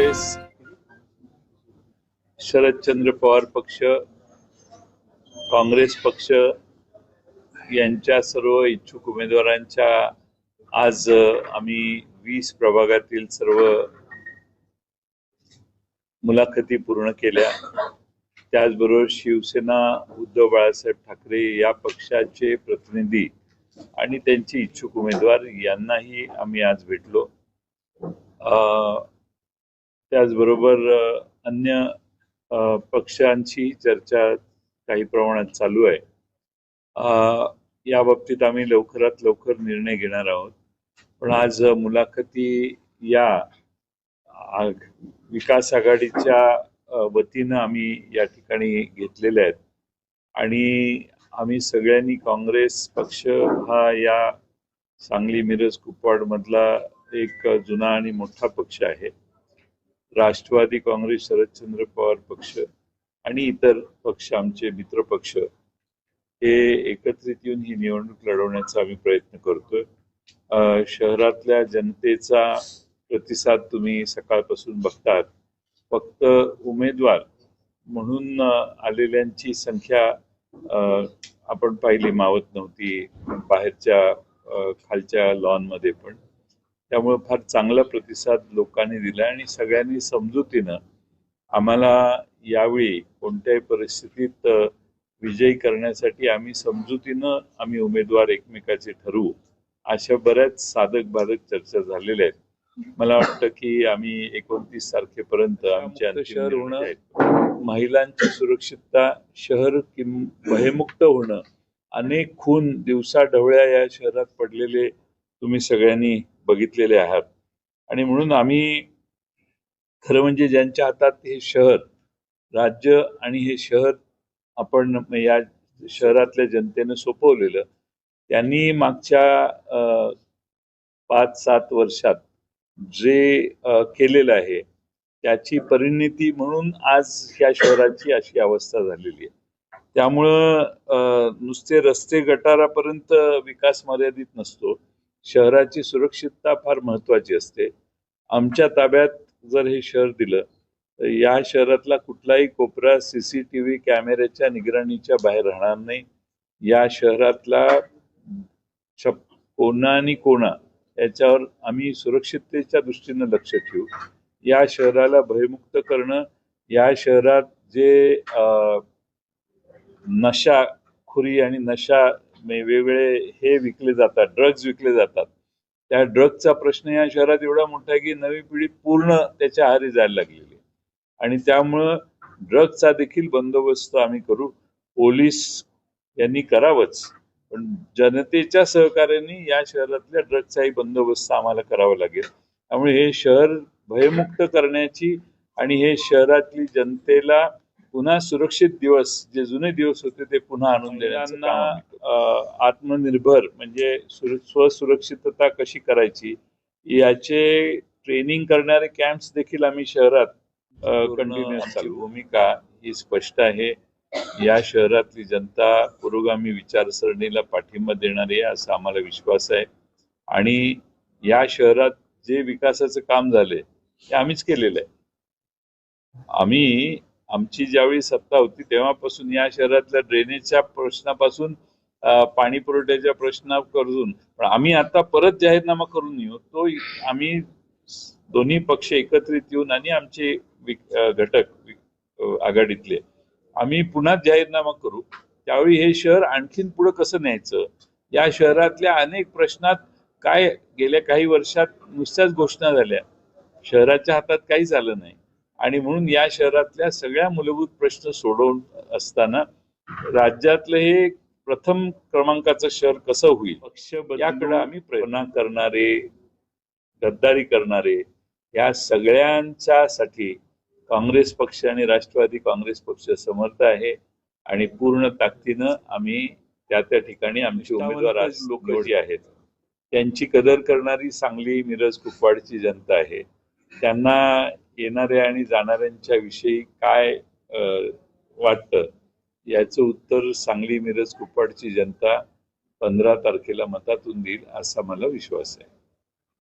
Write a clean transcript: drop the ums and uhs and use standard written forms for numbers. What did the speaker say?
काँग्रेस, शरदचंद्र पवार पक्ष, काँग्रेस पक्ष यांच्या सर्व इच्छुक उमेदवारांच्या आज आम्ही 20 प्रभागातील सर्व मुलाखती पूर्ण केल्या। त्याचबरोबर शिवसेना, उद्धव बाळासाहेब ठाकरे या पक्षाचे प्रतिनिधी आणि त्यांचे इच्छुक उमेदवार यांनाही आम्ही आज भेटलो। त्याचबरोबर अन्य पक्षांची चर्चा काही प्रमाणात चालू आहे। या बाबतीत आम्ही लवकरात लवकर निर्णय घेणार आहोत। पण आज मुलाखती या विकास आघाडीच्या वतीनं आम्ही या ठिकाणी घेतलेल्या आहेत आणि आम्ही सगळ्यांनी काँग्रेस पक्ष हा या सांगली, मिरज, कुपवाड मधला एक जुना आणि मोठा पक्ष आहे। राष्ट्रवादी काँग्रेस, शरदचंद्र पवार पक्ष आणि इतर पक्ष, आमचे मित्र पक्ष हे एकत्रित येऊन ही निवडणूक लढवण्याचा आम्ही प्रयत्न करतोय। शहरातल्या जनतेचा प्रतिसाद तुम्ही सकाळपासून बघतात। फक्त उमेदवार म्हणून आलेल्यांची संख्या आपण पाहिली मावत नव्हती बाहेरच्या खालच्या लॉन मध्ये पण। त्यामुळे फार चांगला प्रतिसाद लोकांनी दिला आणि सगळ्यांनी समजुतीनं आम्हाला यावेळी कोणत्याही परिस्थितीत विजयी करण्यासाठी आम्ही समजुतीनं आम्ही उमेदवार एकमेकाचे ठरवू अशा बऱ्याच साधक बाधक चर्चा झालेल्या आहेत। मला वाटतं की आम्ही 29 तारखेपर्यंत आमचे शहर होणं, महिलांची सुरक्षितता, शहर भयमुक्त होणं, अनेक खून दिवसाढवळ्या या शहरात पडलेले तुम्ही सगळ्यांनी बघितलेले आहात आणि म्हणून आम्ही खरं म्हणजे ज्यांच्या हातात हे शहर, राज्य आणि हे शहर आपण या शहरातल्या जनतेनं सोपवलेलं, त्यांनी मागच्या 5-7 वर्षात जे केलेलं आहे त्याची परिणिती म्हणून आज या शहराची अशी अवस्था झालेली आहे। त्यामुळं नुसते रस्ते गटारापर्यंत विकास मर्यादित नसतो, शहराची सुरक्षितता फार महत्वाची असते। आमच्या ताब्यात जर हे शहर दिलं तर या शहरातला कुठलाही कोपरा CCTV कॅमेऱ्याच्या निगराणीच्या बाहेर राहणार नाही। या शहरातला कोणा आणि कोणा याच्यावर आम्ही सुरक्षिततेच्या दृष्टीनं लक्ष ठेवू। या शहराला भयमुक्त करणं, या शहरात जे नशाखोरी आणि नशा वेगवेगळे हे विकले जातात, ड्रग्ज विकले जातात, त्या ड्रग्जचा प्रश्न या शहरात एवढा मोठा आहे की नवी पिढी पूर्ण त्याच्या आहारी जायला लागलेली आहे आणि त्यामुळं ड्रग्जचा देखील बंदोबस्त आम्ही करू। पोलीस यांनी करावंच, पण जनतेच्या सहकार्याने या शहरातल्या ड्रग्जचाही बंदोबस्त आम्हाला करावा लागेल। त्यामुळे हे शहर भयमुक्त करण्याची आणि हे शहरातली जनतेला पुन्हा सुरक्षित दिवस, जे जुने दिवस होते ते पुन्हा आणून देण्याचं काम, आत्मनिर्भर म्हणजे स्वसुरक्षितता कशी करायची याचे ट्रेनिंग करणारे कॅम्प्स देखील आम्ही शहरात कंटिन्यूअस चालू। भूमिका ही स्पष्ट आहे। या शहरातली जनता पुरोगामी विचारसरणीला पाठिंबा देणार आहे असा आम्हाला विश्वास आहे आणि या शहरात जे विकासाचं काम झाले ते आम्हीच केलेलं आहे। आमची ज्यावेळी सत्ता होती तेव्हापासून या शहरातल्या ड्रेनेजच्या प्रश्नापासून पाणी पुरवठ्याच्या प्रश्नापासून, पण आम्ही आता परत जाहीरनामा करून येऊ तो आम्ही दोन्ही पक्ष एकत्रित येऊन आणि आमचे घटक आघाडीतले आम्ही पुन्हा जाहीरनामा करू। त्यावेळी हे शहर आणखीन पुढे कसं न्यायचं, या शहरातल्या अनेक प्रश्नात काय गेल्या काही वर्षात नुसत्याच घोषणा झाल्या, शहराच्या हातात काहीच आलं नाही आणि म्हणून या शहरातल्या सगळ्या मूलभूत प्रश्न सोडवून असताना राज्यातलं हे प्रथम क्रमांकाचं शहर कसं होईल याकडे आम्ही प्रयत्न करणारे, गद्दारी करणारे या सगळ्यांच्यासाठी काँग्रेस पक्ष आणि राष्ट्रवादी काँग्रेस पक्ष समर्थ आहे आणि पूर्ण ताकदीनं आम्ही त्या ठिकाणी आमचे उमेदवार आज लोक जे आहेत त्यांची कदर करणारी सांगली, मिरज, कुपवाडची जनता आहे। त्यांना येणाऱ्या आणि जाणाऱ्यांच्या विषयी काय वाटतं याचं उत्तर सांगली, मिरज, कुपवाडची जनता 15 तारखेला मतातून देईल असा मला विश्वास आहे।